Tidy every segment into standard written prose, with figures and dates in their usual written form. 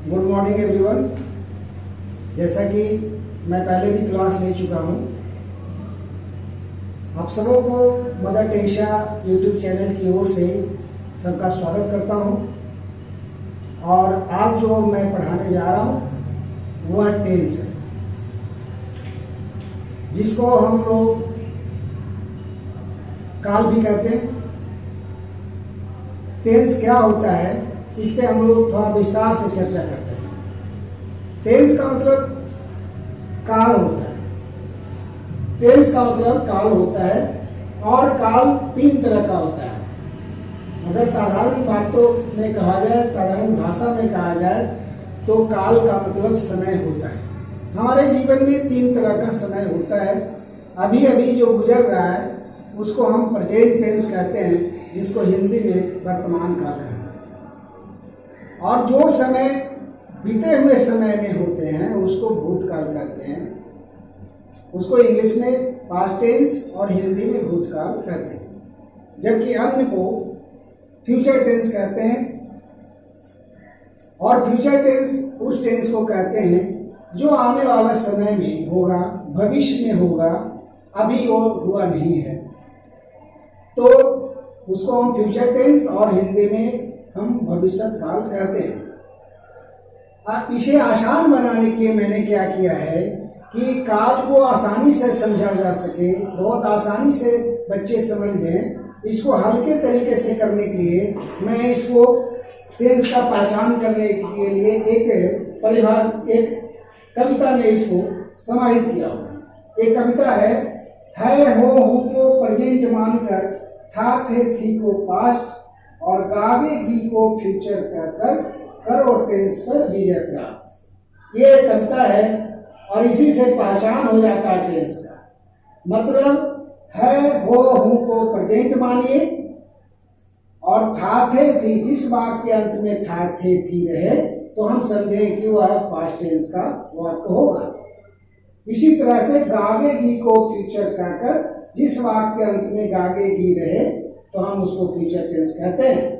Good morning everyone. जैसा कि मैं पहले भी क्लास ले चुका हूँ, आप सबों को मदर टेरेसा यूट्यूब चैनल की ओर से सबका स्वागत करता हूँ। और आज जो मैं पढ़ाने जा रहा हूँ वह टेंस है, जिसको हम लोग काल भी कहते हैं। टेंस क्या होता है, इस पे हम लोग थोड़ा विस्तार से चर्चा करते हैं। टेंस का मतलब काल होता है। टेंस का मतलब काल होता है, और काल तीन तरह का होता है। अगर साधारण बातों में कहा जाए, साधारण भाषा में कहा जाए, तो काल का मतलब समय होता है। हमारे जीवन में तीन तरह का समय होता है। अभी अभी जो गुजर रहा है उसको हम प्रेजेंट टेंस कहते हैं, जिसको हिंदी में वर्तमान काल कहते हैं। और जो समय बीते हुए समय में होते हैं उसको भूतकाल कहते हैं। उसको इंग्लिश में पास्ट टेंस और हिंदी में भूतकाल कहते हैं, जबकि अन्य को फ्यूचर टेंस कहते हैं। और फ्यूचर टेंस उस टेंस को कहते हैं जो आने वाला समय में होगा, भविष्य में होगा, अभी और हुआ नहीं है, तो उसको हम फ्यूचर टेंस और हिंदी में हम भविष्य काल कहते हैं। इसे आसान बनाने के लिए मैंने क्या किया है कि काल को आसानी से समझा जा सके, बहुत आसानी से बच्चे समझ लें। इसको हल्के तरीके से करने के लिए मैं इसको टेंस का पहचान करने के लिए एक कविता में इसको समाहित किया हुआ। एक कविता है हो को प्रेजेंट मानकर, था थे थी को पास्ट, और गावे गी को फ्यूचर कहकर करो टेंस पर विजय प्राप्त। ये कविता है और इसी से पहचान हो जाता है टेंस का। मतलब है हो हूं को प्रेजेंट मानिए, और था थे थी, जिस वाक्य के अंत में था थे थी रहे तो हम समझें कि वह पास्ट टेंस का वाक्य होगा। इसी तरह से गागेगी को फ्यूचर कहकर, जिस वाक्य के अंत में गागेगी रहे तो हम उसको फ्यूचर टेंस कहते हैं।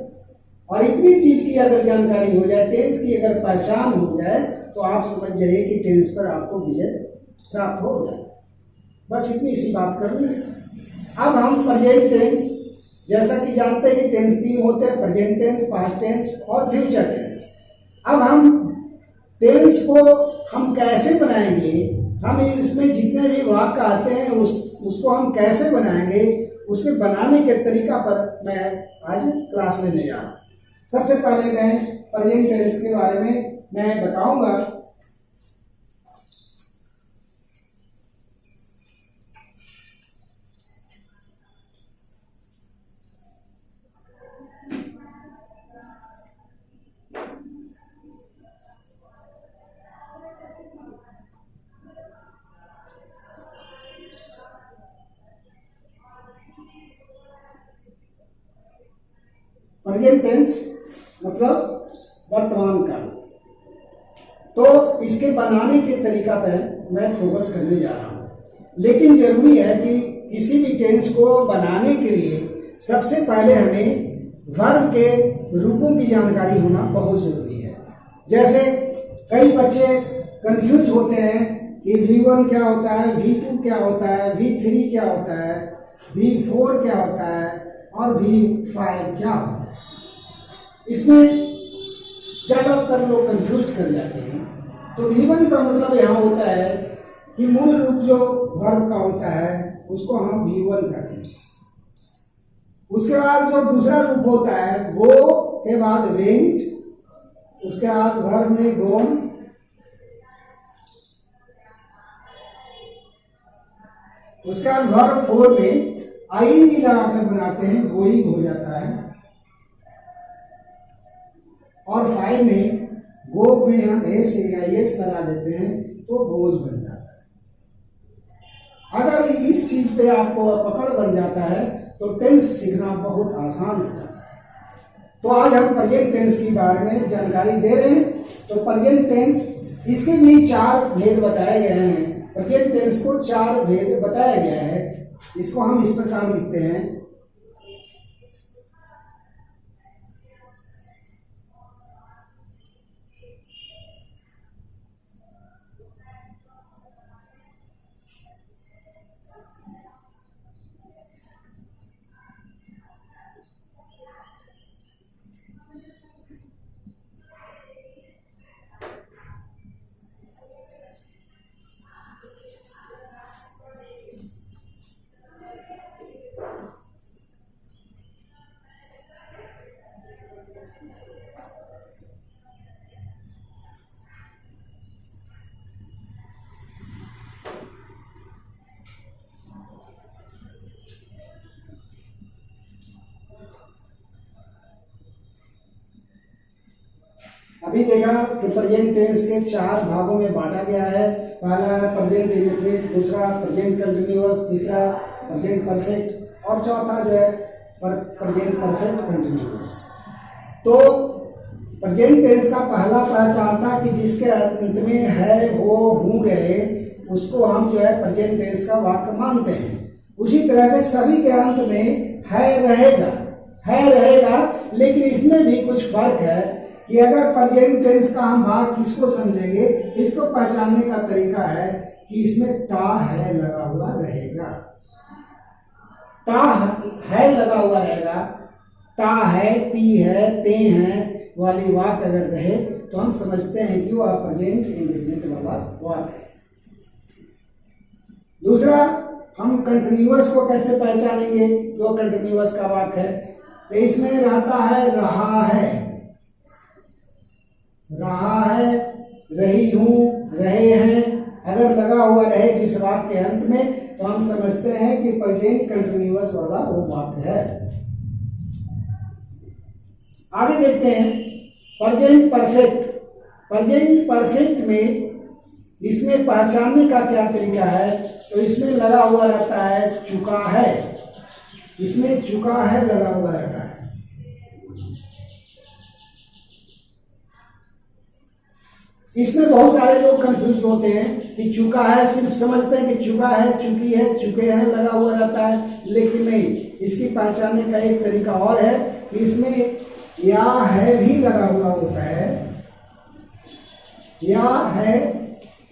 और इतनी चीज की अगर जानकारी हो जाए, टेंस की अगर पहचान हो जाए, तो आप समझ जाइए कि टेंस पर आपको विजय प्राप्त हो जाए। बस इतनी सी बात करनी है। अब हम प्रेजेंट टेंस, जैसा कि जानते हैं कि टेंस तीन होते हैं, प्रेजेंट टेंस, पास्ट टेंस और फ्यूचर टेंस। अब हम टेंस को हम कैसे बनाएंगे, हम इसमें जितने भी वाक्य आते हैं उसको हम कैसे बनाएंगे, उसके बनाने के तरीका पर मैं आज क्लास लेने जा रहा हूँ। सबसे पहले मैं प्रेजेंट टेंस के बारे में मैं बताऊंगा। प्रेजेंट टेंस मतलब वर्तमान काल। तो इसके बनाने के तरीका पर मैं फोकस करने जा रहा हूँ। लेकिन जरूरी है कि किसी भी टेंस को बनाने के लिए सबसे पहले हमें वर्ब के रूपों की जानकारी होना बहुत जरूरी है। जैसे कई बच्चे कंफ्यूज होते हैं कि V1 क्या होता है, V2 क्या होता है, V3 क्या होता है, V4 क्या होता है और V5 क्या होता है। इसमें ज्यादातर लोग कंफ्यूज कर जाते हैं। तो V1 का मतलब यहाँ होता है कि मूल रूप जो वर्ब का होता है उसको हम V1 कहते हैं। उसके बाद जो दूसरा रूप होता है गो के बाद वेंट, उसके बाद वर्ब में गोन, उसके बाद वर्ब 4 में आईएनजी लगाकर बनाते हैं, गोइंग हो जाता है। और 5 में गो में हम एस लगा देते हैं तो गोज बन जाता है। अगर इस चीज पे आपको पकड़ बन जाता है तो टेंस सीखना बहुत आसान हो जाता है। तो आज हम प्रेजेंट टेंस के बारे में जानकारी दे रहे हैं। तो प्रेजेंट टेंस, इसके भी 4 भेद बताए गए हैं। प्रेजेंट टेंस को 4 भेद बताया गया है। इसको हम इस प्रकार लिखते हैं। अभी देखा कि प्रेजेंट टेंस के 4 भागों में बांटा गया है। पहला है प्रेजेंट इंडेफिनिट, दूसरा प्रेजेंट कंटिन्यूअस, तीसरा प्रेजेंट परफेक्ट और चौथा जो है प्रेजेंट परफेक्ट कंटिन्यूअस। तो प्रेजेंट टेंस का पहला पहचान था कि जिसके अंत में है, हो, हूं, रहे, उसको हम जो है प्रेजेंट टेंस का वाक्य मानते हैं। उसी तरह से सभी के अंत में है रहेगा, लेकिन इसमें भी कुछ फर्क है कि अगर प्रेजेंट टेंस का हम भाग किसको समझेंगे, इसको पहचानने का तरीका है कि इसमें ता है लगा हुआ रहेगा। ता है लगा हुआ रहेगा, ता है, ती है, ते हैं वाली वाक्य अगर रहे तो हम समझते हैं कि वह प्रेजेंट इंडेफिनिट वाला वाक्य है। दूसरा, हम कंटिन्यूअस को कैसे पहचानेंगे कि वो कंटिन्यूअस का वाक्य है? तो इसमें रहता है रहा है, रही हूं, रहे हैं, अगर लगा हुआ रहे जिस वाक्य के अंत में तो हम समझते हैं कि प्रेजेंट कंटिन्यूअस वाला वो वाक्य है। आगे देखते हैं प्रेजेंट परफेक्ट में इसमें पहचानने का क्या तरीका है? तो इसमें लगा हुआ रहता है चुका है, इसमें चुका है लगा हुआ रहता है। इसमें बहुत सारे लोग कंफ्यूज होते हैं कि चुका है सिर्फ समझते हैं कि चुका है, चुकी है, चुके हैं लगा हुआ रहता है, लेकिन नहीं, इसकी पहचानने का एक तरीका और है कि इसमें या है भी लगा हुआ होता है। या है,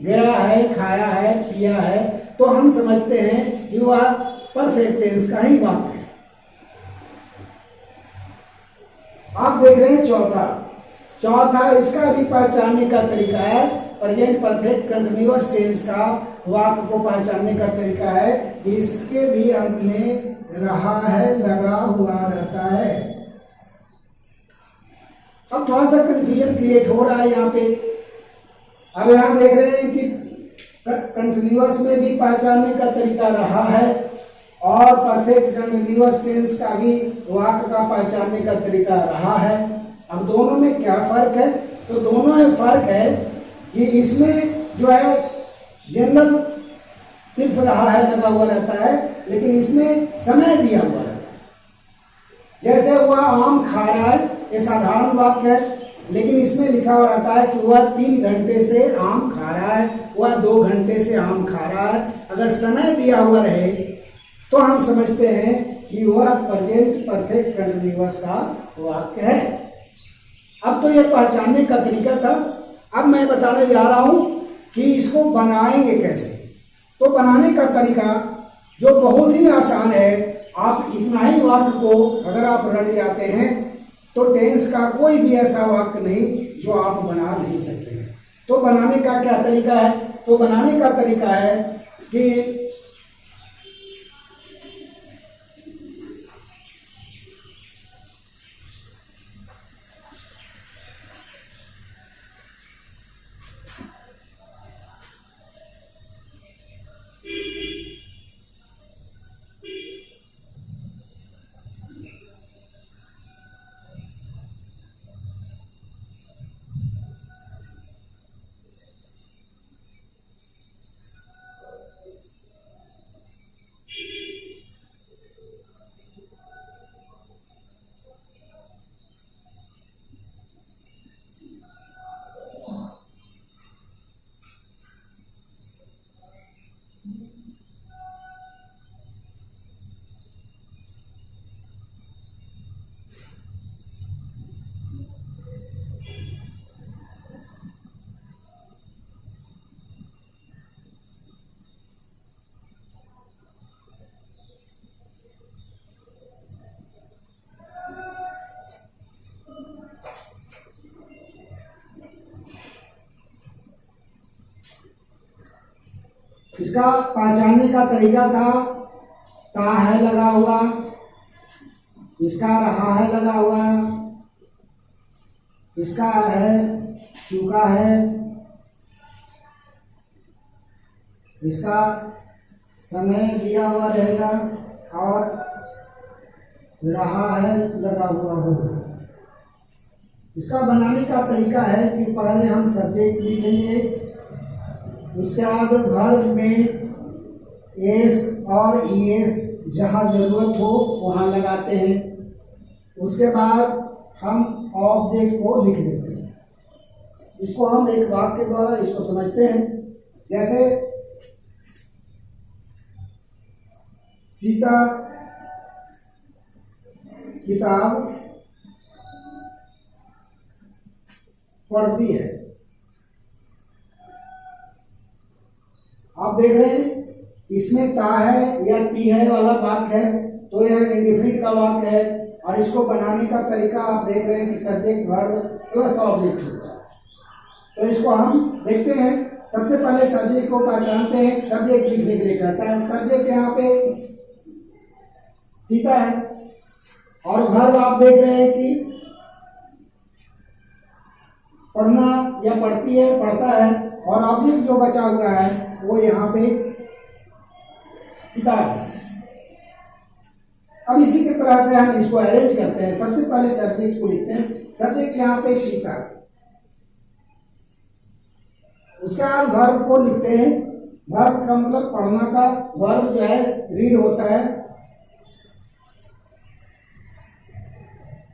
गया है, खाया है, पिया है, तो हम समझते हैं कि वह परफेक्ट टेंस का ही वाक्य है। आप देख रहे हैं चौथा इसका भी पहचानने का तरीका है। प्रेजेंट परफेक्ट कंटिन्यूअस टेंस का वाक्य को पहचानने का तरीका है कि इसके भी अंत में रहा है लगा हुआ रहता है। अब थोड़ा सा कंफ्यूजन क्रिएट हो रहा है यहाँ पे। अब यहाँ देख रहे हैं कि कंटिन्यूअस में भी पहचानने का तरीका रहा है और परफेक्ट कंटिन्यूअस टेंस का भी वाक्य का पहचानने का तरीका रहा है। अब दोनों में क्या फर्क है? तो दोनों में फर्क है कि इसमें जो है जनरल सिर्फ रहा है लगा हुआ रहता है, लेकिन इसमें समय दिया हुआ रहता है। जैसे वह आम खा रहा है, ये साधारण वाक्य है, लेकिन इसमें लिखा हुआ रहता है कि वह 3 घंटे से आम खा रहा है, वह 2 घंटे से आम खा रहा है। अगर समय दिया हुआ रहे तो हम समझते हैं कि वह प्रेजेंट परफेक्ट कंटिन्यूअस का वाक्य है। अब तो यह पहचानने का तरीका था। अब मैं बताने जा रहा हूं कि इसको बनाएंगे कैसे। तो बनाने का तरीका जो बहुत ही आसान है, आप इतना ही वाक्य को अगर आप रट जाते हैं तो टेंस का कोई भी ऐसा वाक्य नहीं जो आप बना नहीं सकते हैं। तो बनाने का क्या तरीका है? तो बनाने का तरीका है कि इसका पहचानने का तरीका था ता है लगा हुआ, इसका रहा है लगा हुआ, इसका है चूका है, इसका समय दिया हुआ रहेगा और रहा है लगा हुआ होगा। इसका बनाने का तरीका है कि पहले हम सब्जेक्ट लिखेंगे, उसके बाद वर्ब में एस और ईएस जहाँ जरूरत हो वहाँ लगाते हैं। उसके बाद हम ऑब्जेक्ट को लिख देते हैं। इसको हम एक वाक्य के द्वारा इसको समझते हैं। जैसे सीता किताब पढ़ती है। आप देख रहे हैं इसमें ता है या टी है वाला वाक्य है, तो यह इंडिफिनिट का वाक्य है। और इसको बनाने का तरीका आप देख रहे हैं कि सब्जेक्ट वर्ब प्लस ऑब्जेक्ट होता है। तो इसको हम देखते हैं। सबसे पहले सब्जेक्ट को पहचानते हैं। सब्जेक्ट लिखने के लिए कहता है, सब्जेक्ट यहाँ पे सीता है और वर्ब आप देख रहे हैं कि पढ़ना या पढ़ती है, पढ़ता है। और ऑब्जेक्ट जो बचा हुआ है वो यहाँ पे किताब है। अब इसी के तरह से हम इसको अरेंज करते हैं। सबसे पहले सब्जेक्ट को लिखते हैं। सब्जेक्ट यहाँ पे सीता, उसके बाद वर्ब को लिखते हैं। वर्ब का मतलब पढ़ना का वर्ब जो है रीड होता है।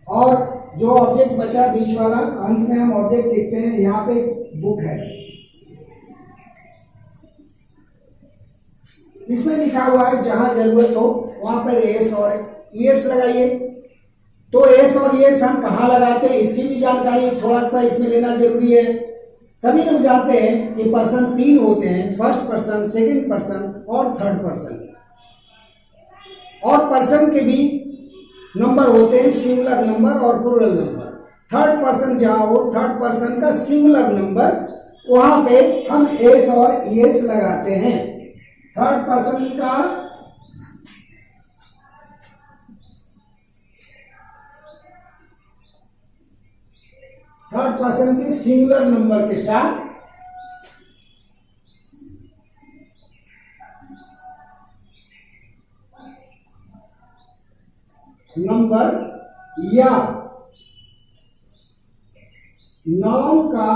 और जो ऑब्जेक्ट बचा बीच वाला, अंत में हम ऑब्जेक्ट लिखते हैं। यहाँ पे बुक है, इसमें लिखा हुआ है जहां जरूरत हो वहां पर एस और ईएस लगाइए। तो एस और ईएस हम कहाँ लगाते हैं इसकी भी जानकारी थोड़ा सा इसमें लेना जरूरी है। सभी लोग जानते हैं कि पर्सन 3 होते हैं, फर्स्ट पर्सन, सेकंड पर्सन और थर्ड पर्सन। और पर्सन के भी नंबर होते हैं, सिंगुलर नंबर और प्लूरल नंबर। थर्ड पर्सन जहां हो, थर्ड पर्सन का सिंगुलर नंबर, वहां पे हम एस और ईएस लगाते हैं। थर्ड पर्सन का के सिंगुलर नंबर के साथ नंबर या नाउन का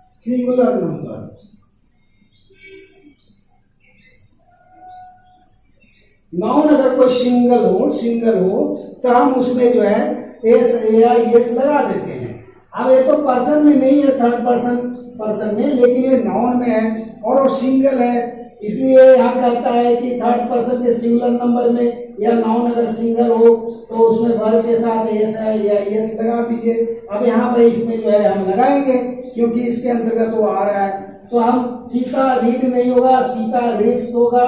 सिंगुलर नंबर। नाउन अगर कोई सिंगल हो तो हम उसमें जो है एस या एस लगा देते हैं। अब ये तो पर्सन में नहीं है, थर्ड पर्सन में, लेकिन ये नाउन में है और वो सिंगल है, इसलिए यहाँ कहता है कि थर्ड पर्सन के सिंगुलर नंबर में या नाउन अगर सिंगल हो तो उसमें वर्ब के साथ एस है या एस लगा दीजिए। अब यहाँ पे इसमें जो है हम लगाएंगे क्योंकि इसके अंतर्गत वो आ रहा है। तो हम सीता रीड नहीं होगा, सीता रीड्स होगा।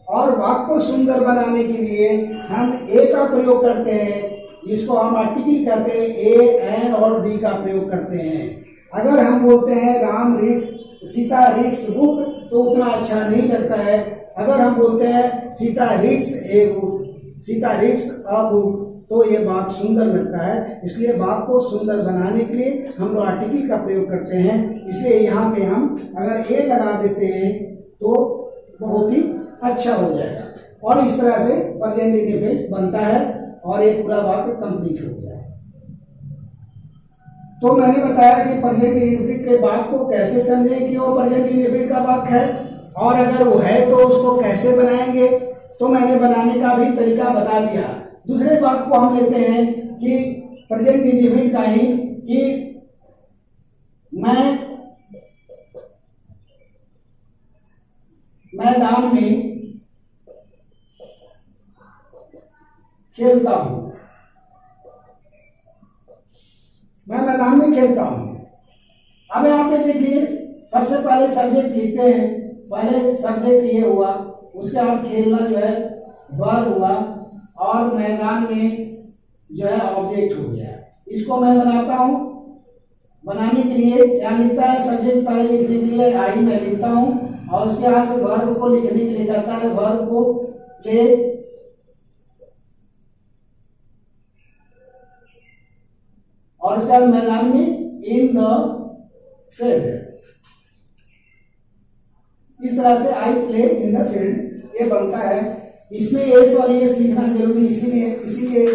और वाक्य को सुंदर बनाने के लिए हम ए का प्रयोग करते हैं, जिसको हम आर्टिकल कहते हैं। ए, एन और डी का प्रयोग करते हैं। अगर हम बोलते हैं Ram reads, Sita reads book, तो उतना अच्छा नहीं लगता है। अगर हम बोलते हैं Sita reads a book, Sita reads a book, तो ये वाक्य सुंदर लगता है। इसलिए वाक्य को सुंदर बनाने के लिए हम लोग आर्टिकल का प्रयोग करते हैं। इसलिए यहाँ पे हम अगर ए लगा देते हैं तो बहुत ही अच्छा हो जाएगा। और इस तरह से प्रेजेंट इंडेफिनिट बनता है और ये पूरा वाक्य कंप्लीट हो गया। तो मैंने बताया कि प्रेजेंट इंडेफिनिट के वाक्य को कैसे समझें कि वो प्रेजेंट इंडेफिनिट का वाक्य है, और अगर वो है तो उसको कैसे बनाएंगे। तो मैंने बनाने का भी तरीका बता दिया। दूसरे वाक्य को हम लेते हैं कि प्रेजेंट इंडेफिनिट का ही कि मैं मैदान में खेलता हूं, मैं मैदान में खेलता हूं। अब यहाँ पे देखिए सबसे पहले सब्जेक्ट लिखते हैं। पहले सब्जेक्ट ये हुआ, उसके बाद खेलना जो है वर्ब हुआ, और मैदान में जो है ऑब्जेक्ट हो गया। इसको मैं बनाता हूं। बनाने के लिए क्या लिखता है, सब्जेक्ट पहले लिखने के लिए आई मैं लिखता हूं, और उसके बाद वर्ब को लिखने के लिए कहता है वर्ब को प्ले, और उसके बाद मैदान में इन द फील्ड। इस तरह से I play in the field ये बनता है। इसमें एस और एस लिखना जरूरी इसीलिए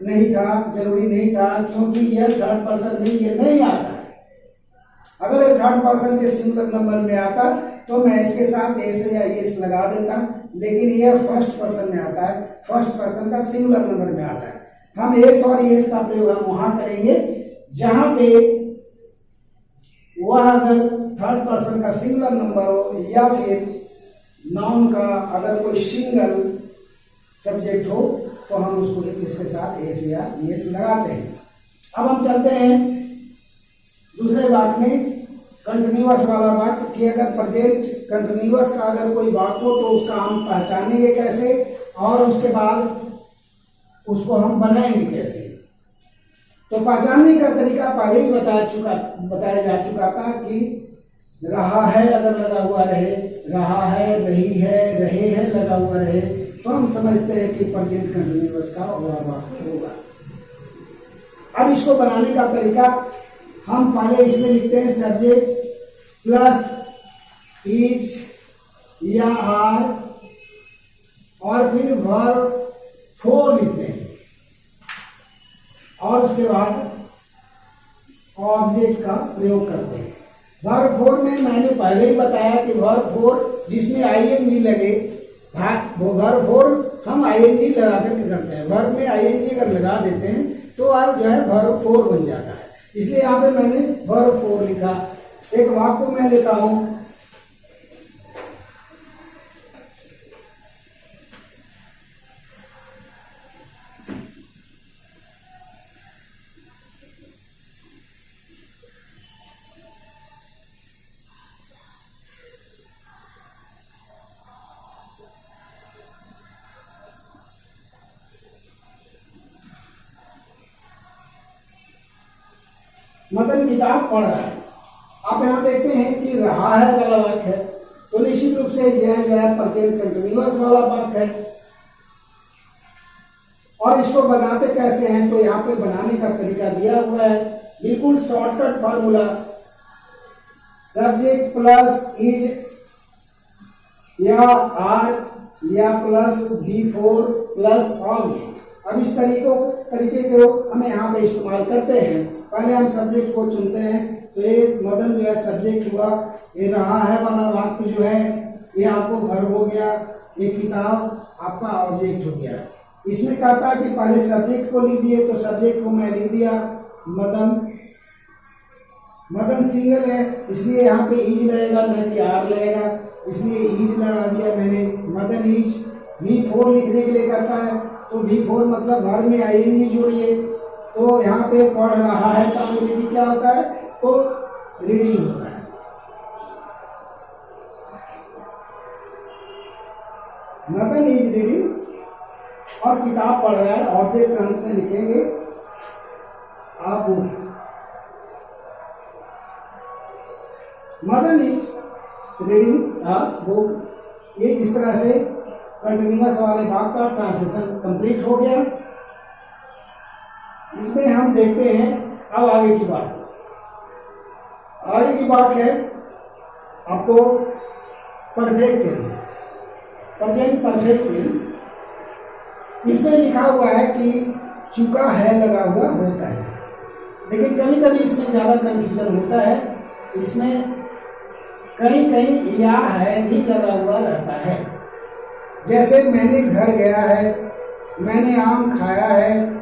नहीं था, जरूरी नहीं था, क्योंकि यह थर्ड पर्सन में ये नहीं आता है। अगर ये थर्ड पर्सन के सिंगुलर नंबर में आता तो मैं इसके साथ एस या एस लगा देता, लेकिन यह फर्स्ट पर्सन में आता है, फर्स्ट पर्सन का सिंगुलर नंबर में आता है। हम एस और एस का प्रयोग हम वहां करेंगे जहां पे वह अगर थर्ड पर्सन का सिंगुलर नंबर हो या फिर नाउन का अगर कोई सिंगल सब्जेक्ट हो तो हम उसको इसके साथ एस या एस लगाते हैं। अब हम चलते हैं दूसरे वाक्य में, कंटिन्यूअस वाला वाक्य कि अगर प्रेजेंट कंटिन्यूअस का अगर कोई वाक्य हो तो उसका हम पहचानेंगे कैसे और उसके बाद उसको हम बनाएंगे कैसे। तो पहचानने का तरीका पहले ही बताया जा चुका था कि रहा है अगर लगा हुआ रहे, रहा है, रही है, रहे हैं लगा हुआ रहे, तो हम समझते हैं कि प्रेजेंट कंटिन्यूअस का वाक्य होगा। अब इसको बनाने का तरीका हम पहले इसमें लिखते हैं सब्जेक्ट प्लस इज या आर और फिर वर्ब फोर लिखते हैं और उसके बाद ऑब्जेक्ट का प्रयोग करते हैं। वर्ब फोर में मैंने पहले ही बताया कि वर्ब फोर जिसमें आईएनजी लगे, वर्ब फोर हम आईएनजी लगा करके करते हैं। वर्ब में आईएनजी अगर लगा देते हैं तो आप जो है वर्ब फोर बन जाता है, इसलिए यहाँ पे मैंने वर्ब फोर लिखा। एक वाक्य मैं लेता हूं, मदन किताब पढ़ रहा है। आप यहाँ देखते हैं कि रहा है वाला वाक्य है, तो निश्चित रूप से यह जो है प्रेजेंट कंटिन्यूअस वाला वाक्य है। और इसको बनाते कैसे हैं, तो यहाँ पे बनाने का तरीका दिया हुआ है, बिल्कुल shortcut formula, subject plus is या आर या प्लस B4 प्लस ऑब्जेक्ट। अब इस तरीके को हमें यहाँ पे इस्तेमाल करते हैं। पहले हम सब्जेक्ट को चुनते हैं, तो ये मदन जो है सब्जेक्ट हुआ, ये रहा है वाला वाक्य जो है ये आपको वर्ब हो गया, ये किताब आपका ऑब्जेक्ट हो गया। इसमें कहता है कि पहले सब्जेक्ट को लिख दिए, तो सब्जेक्ट को मैं लिख दिया मदन। मदन सिंगल है इसलिए यहाँ पे इज लगेगा न कि आर लगेगा, इसलिए इज लगा दिया मैंने। मदन इज V4 लिखने के लिए कहता है, तो V4 मतलब वर्ब में आईएनजी जोड़िए, तो यहाँ पे पढ़ रहा है का अंग्रेजी क्या होता है, तो रीडिंग होता है। मदन इज रीडिंग और किताब पढ़ रहा है, ऑब्जेक्ट अंत में लिखेंगे आप। Madan is reading a book. ये इस तरह से कंटिन्यूअस वाले भाग का ट्रांसलेशन कंप्लीट हो गया। इसमें हम देखते हैं अब आगे की बात। आगे की बात है आपको perfect tense, present perfect tense. इसमें लिखा हुआ है कि चुका है लगा हुआ होता है, लेकिन कभी कभी इसमें ज्यादा कंफ्यूजन होता है। इसमें कहीं कहीं या है भी लगा हुआ रहता है, जैसे मैंने घर गया है, मैंने आम खाया है,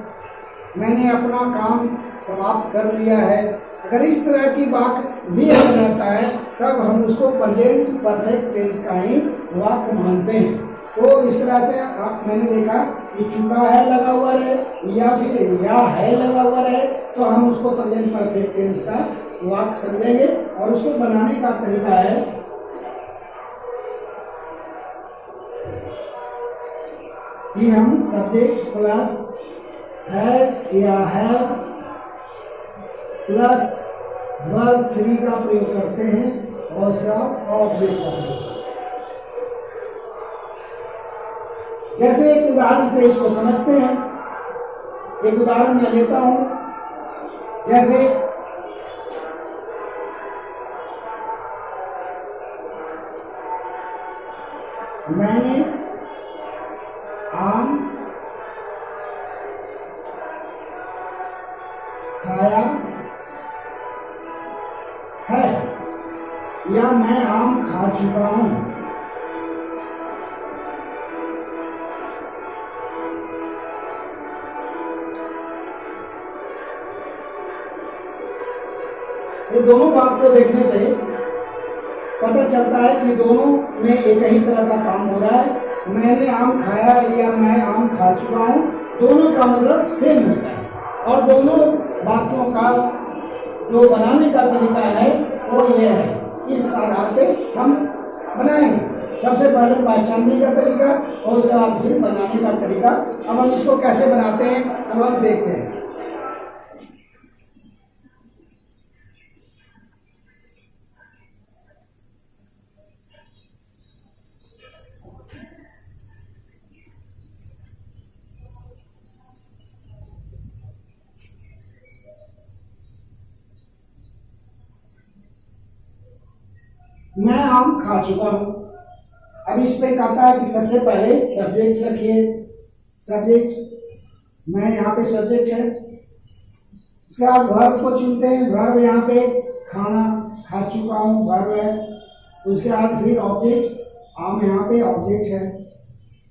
मैंने अपना काम समाप्त कर लिया है। अगर इस तरह की बात भी रहता है तब हम उसको प्रेजेंट परफेक्ट टेंस का ही वाक्य मानते हैं। तो इस तरह से मैंने देखा कि चुका है लगा हुआ रहे या फिर या है लगा हुआ रहे, तो हम उसको प्रेजेंट परफेक्ट टेंस का वाक्य समझेंगे। और उसको बनाने का तरीका है कि हम सब्जेक्ट प्लस हैज या हैव प्लस वर्ब 3 का प्रयोग करते हैं और उसका ऑब्जेक्ट का प्रयोग करते हैं। जैसे एक उदाहरण से इसको समझते हैं। एक उदाहरण मैं लेता हूं, जैसे मैंने आम है या मैं आम खा चुका हूं। ये दोनों बात को देखने पे पता चलता है कि दोनों में एक ही तरह का काम हो रहा है। मैंने आम खाया या मैं आम खा चुका हूँ, दोनों का मतलब सेम होता है। और दोनों बातों का जो बनाने का तरीका है वो ये है, इस आधार पे हम बनाएंगे। सबसे पहले पहचानने का तरीका और उसके बाद फिर बनाने का तरीका। अब हम इसको कैसे बनाते हैं अब हम देखते हैं। मैं आम खा चुका हूं। अब इस पे कहता है कि सबसे पहले सब्जेक्ट रखिए। सब्जेक्ट मैं यहाँ पे सब्जेक्ट है। उसके बाद वर्ब को चुनते हैं। वर्ब यहाँ पे खाना, खा चुका हूँ वर्ब है। उसके बाद फिर ऑब्जेक्ट, आम यहाँ पे ऑब्जेक्ट है।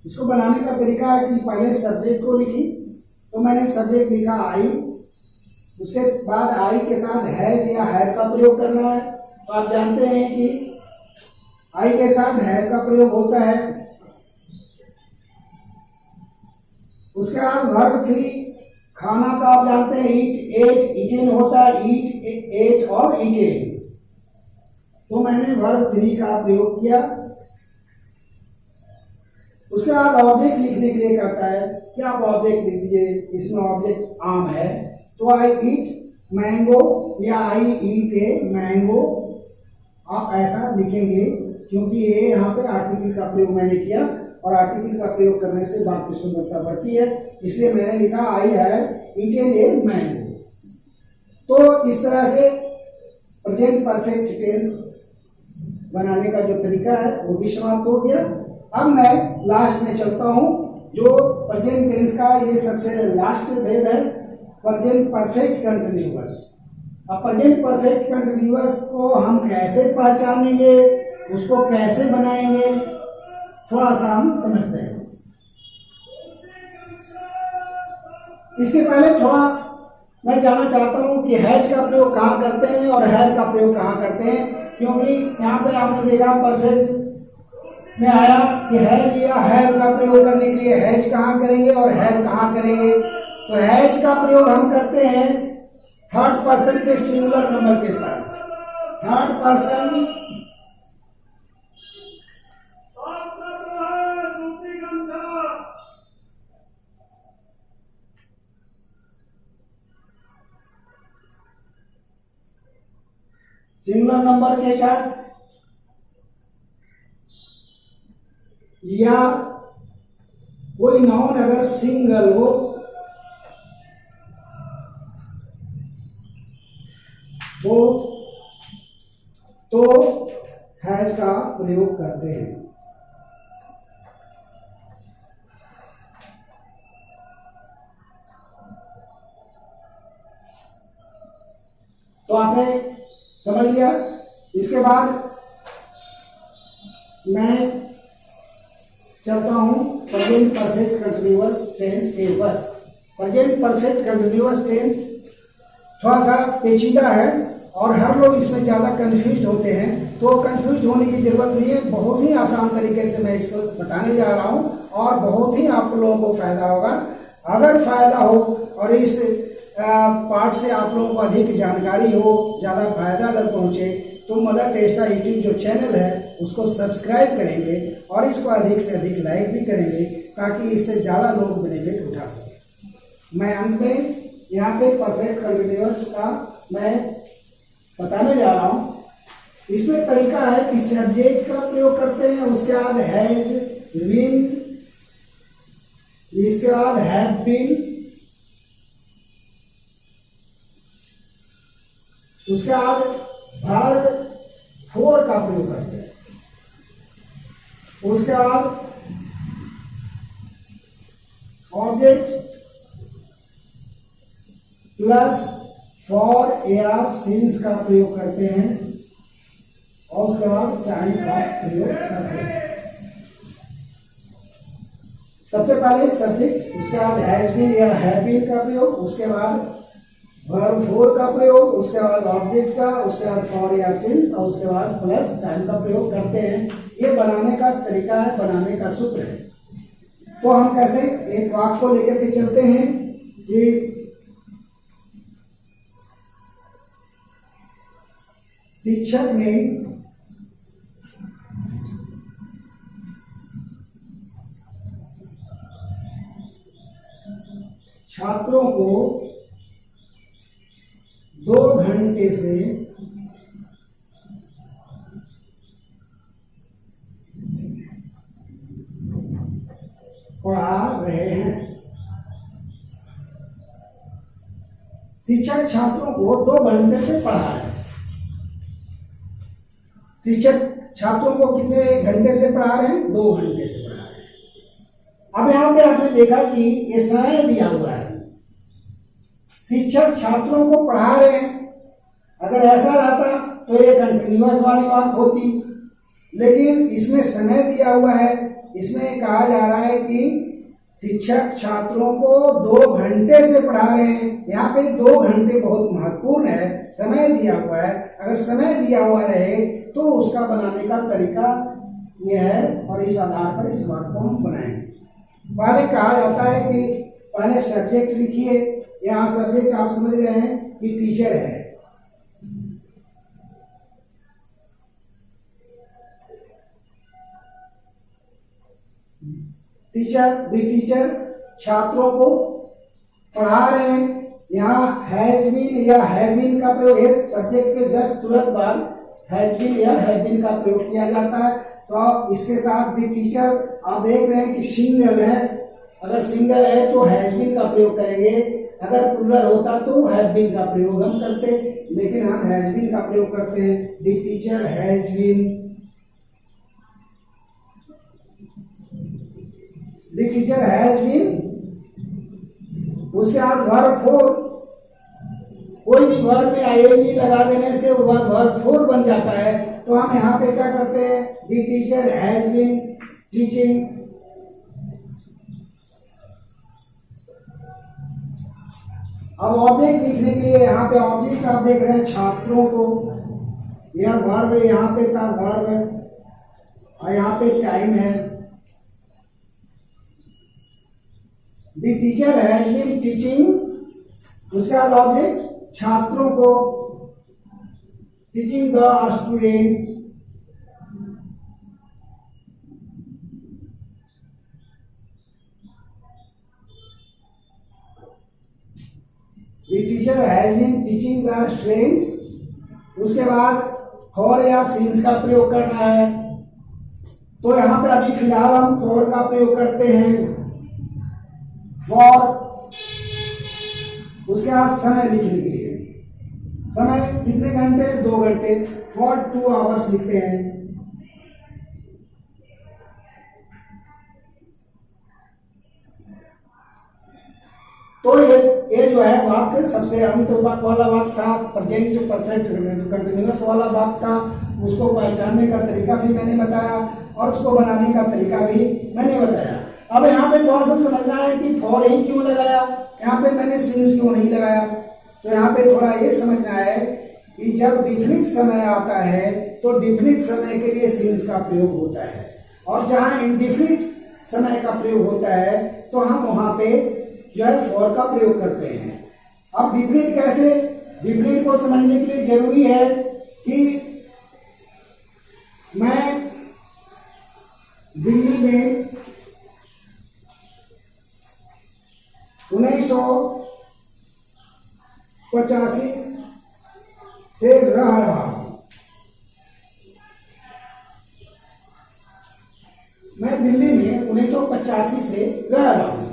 इसको बनाने का तरीका है कि पहले सब्जेक्ट को लिखी, तो मैंने सब्जेक्ट लिखा आई। उसके बाद आई के साथ हैज या हैव का प्रयोग करना है। तो आप जानते हैं कि आई के साथ हैव का प्रयोग होता है। उसके बाद वर्ब 3 खाना का आप जानते हैं ईट, एट, ईटेन होता है। ईट, एट और ईटेन। तो मैंने वर्ब 3 का प्रयोग किया। उसके बाद ऑब्जेक्ट लिखने के लिए कहता है कि आप ऑब्जेक्ट लिख दीजिए। इसमें ऑब्जेक्ट आम है, तो आई ईट मैंगो या आई ईट ए मैंगो आप ऐसा लिखेंगे, क्योंकि ये यहाँ पे आर्टिकल का प्रयोग मैंने किया और आर्टिकल का प्रयोग करने से बात की सुंदरता बढ़ती है, इसलिए मैंने लिखा I have eaten a mango. तो इस तरह से प्रेजेंट परफेक्ट टेंस बनाने का जो तरीका है वो भी समाप्त हो गया। अब मैं लास्ट में चलता हूं। जो प्रेजेंट टेंस का ये सबसे लास्ट भेद है, प्रेजेंट परफेक्ट कंटिन्यूअस। अब प्रेजेंट परफेक्ट कंटिन्यूअस को हम कैसे पहचानेंगे, उसको कैसे बनाएंगे, थोड़ा सा हम समझते हैं। इससे पहले थोड़ा मैं जानना चाहता हूं कि हैज का प्रयोग कहाँ करते हैं और हैव का प्रयोग कहाँ करते हैं, क्योंकि यहाँ पे आपने देखा परफेक्ट में आया कि हैज या हैव का प्रयोग करने के लिए हैज कहाँ करेंगे और हैव कहाँ करेंगे। तो हैज का प्रयोग हम करते हैं थर्ड पर्सन के सिंगुलर नंबर के साथ। थर्ड पर्सन सिंगुलर नंबर के साथ या कोई नाउन अगर सिंगल हो तो हैज का प्रयोग करते हैं। तो आपने समझ लिया। इसके बाद मैं चलता हूं प्रेजेंट परफेक्ट कंटिन्यूअस टेंस के ऊपर। प्रेजेंट परफेक्ट कंटिन्यूअस टेंस थोड़ा सा पेचीदा है और हर लोग इसमें ज़्यादा कंफ्यूज होते हैं। तो कंफ्यूज होने की जरूरत नहीं है, बहुत ही आसान तरीके से मैं इसको बताने जा रहा हूं और बहुत ही आप लोगों को फायदा होगा। अगर फायदा हो और इस पार्ट से आप लोगों को अधिक जानकारी हो, ज़्यादा फायदा अगर पहुंचे, तो मदर टेरेसा यूट्यूब जो चैनल है उसको सब्सक्राइब करेंगे और इसको अधिक से अधिक लाइक भी करेंगे, ताकि इससे ज़्यादा लोग बेनिफिट उठा सकें। मैं अंत में यहाँ पे परफेक्ट कंटिन्यूअस का मैं बताने जा रहा हूँ। इसमें तरीका है कि सब्जेक्ट का प्रयोग करते हैं, उसके बाद हैज बीन, इसके बाद हैव बीन, उसके बाद वर्ब 4 का प्रयोग करते हैं, उसके बाद ऑब्जेक्ट प्लस फॉर या सिंस का प्रयोग करते हैं, और उसके बाद टाइम का प्रयोग करते हैं। सबसे पहले सब्जेक्ट, उसके बाद हैज बीन या हैव बीन का प्रयोग, उसके बाद वर्ब फोर का प्रयोग, उसके बाद ऑब्जेक्ट का, उसके बाद फॉर या सिंस, और उसके बाद प्लस टाइम का प्रयोग करते हैं। ये बनाने का तरीका है, बनाने का सूत्र है। तो हम कैसे एक वाक्य को लेकर के चलते हैं कि शिक्षक ने छात्रों को 2 घंटे से पढ़ा रहे हैं। शिक्षक छात्रों को 2 घंटे से पढ़ा रहे हैं। शिक्षक छात्रों को कितने घंटे से पढ़ा रहे हैं? 2 घंटे से पढ़ा रहे हैं। अब यहां पे आपने देखा कि ये समय दिया हुआ है, शिक्षक छात्रों को पढ़ा रहे हैं। अगर ऐसा रहता तो ये कंटिन्यूअस वाली बात होती, लेकिन इसमें समय दिया हुआ है। इसमें कहा जा रहा है कि शिक्षक छात्रों को 2 घंटे से पढ़ा रहे हैं। यहाँ पे 2 घंटे बहुत महत्वपूर्ण है, समय दिया हुआ है। अगर समय दिया हुआ रहे तो उसका बनाने का तरीका यह है, और इस आधार पर इस बात को हम बनाएंगे। पहले कहा जाता है कि पहले सब्जेक्ट लिखिए। यहाँ सब्जेक्ट आप समझ रहे हैं कि टीचर है। टीचर छात्रों को पढ़ा रहे हैं। यहाँ हैज बीन या हैव बीन का प्रयोग है। सब्जेक्ट के जस्ट तुरंत बाद हैज बीन या हैव बीन का प्रयोग किया जाता है। तो इसके साथ भी टीचर आप देख रहे हैं कि सिंगल है। अगर सिंगल है तो हैज बीन का प्रयोग करेंगे, अगर प्लूरल होता तो हैव बीन का प्रयोग हम करते, लेकिन हम हैज बीन का प्रयोग करते हैं। The teacher has been, the teacher has been. उसके बाद वर्ब फोर, कोई भी वर्ब में आईएनजी लगा देने से वो वर्ब फोर बन जाता है। तो हम यहाँ पे क्या करते हैं? The teacher has been teaching. अब ऑब्जेक्ट लिखने के लिए यहाँ पे ऑब्जेक्ट आप देख रहे हैं छात्रों को। यह वर्ब है, यहाँ पे था वर्ब है, और यहाँ पे टाइम है। The teacher has been teaching. उसके बाद ऑब्जेक्ट छात्रों को, teaching the students. The teacher has been teaching the students। उसके बाद फॉर या सिंस का प्रयोग करना है। तो यहाँ पे अभी फिलहाल हम फॉर का प्रयोग करते हैं, फॉर। उसके बाद समय लिखने के लिए, समय कितने घंटे? 2 घंटे। फॉर 2 आवर्स लिखते हैं। तो ये जो है वाक्य सबसे अंत वाला वाक्य था, प्रेजेंट परफेक्ट कंटिन्यूअस वाला वाक्य था। उसको पहचानने का तरीका भी मैंने बताया, और उसको बनाने का तरीका भी मैंने बताया। अब यहाँ पे थोड़ा सा समझना है कि फॉर ही क्यों लगाया, यहाँ पे मैंने सिंस क्यों नहीं लगाया। तो यहाँ पे थोड़ा ये समझना है कि जब डिफिनिट समय आता है तो डिफिनिट समय के लिए सिंस का प्रयोग होता है, और जहाँ इनडिफिनिट समय का प्रयोग होता है तो हम वहां पे जो है फॉर का प्रयोग करते हैं। अब डिफिनिट कैसे? डिफिनिट को समझने के लिए जरूरी है कि मैं दिल्ली में 1985 से रह रहा हूं। मैं दिल्ली में 1985 से रह रहा हूं।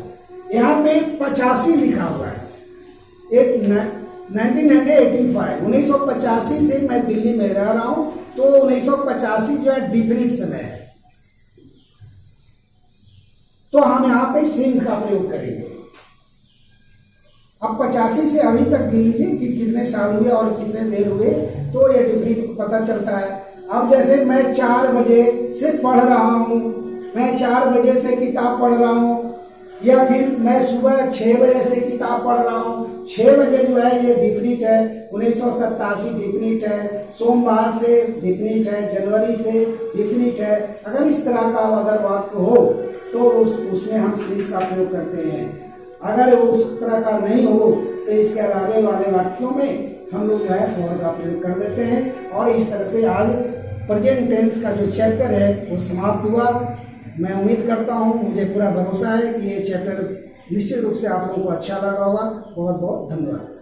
यहाँ पे 85 लिखा हुआ है। 1985 से मैं दिल्ली में रह रहा हूं, तो 1985 जो है डिफिनिट समय है। तो हम यहाँ पे सिंस का प्रयोग करेंगे। अब 85 से अभी तक गिन लीजिए कि कितने साल हुए और कितने देर हुए, तो ये डिफिनिट पता चलता है। अब जैसे मैं 4 बजे से पढ़ रहा हूँ, मैं 4 बजे से किताब पढ़ रहा हूँ, या फिर मैं सुबह 6 बजे से किताब पढ़ रहा हूँ। 6 बजे जो है ये डिफिनिट है, 1987 डिफिनिट है, सोमवार से डिफिनिट है, जनवरी से डिफिनिट है। अगर इस तरह का अगर वाक्य हो तो उसमें हम सिंस का प्रयोग करते हैं। अगर उस तरह का नहीं हो तो इसके अलावे वाले वाक्यों में हम लोग जो है फॉर का प्रयोग कर देते हैं। और इस तरह से आज प्रेजेंट टेंस का जो चैप्टर है वो समाप्त हुआ। मैं उम्मीद करता हूँ, मुझे पूरा भरोसा है कि ये चैप्टर निश्चित रूप से आप लोगों को अच्छा लगा होगा। बहुत बहुत धन्यवाद।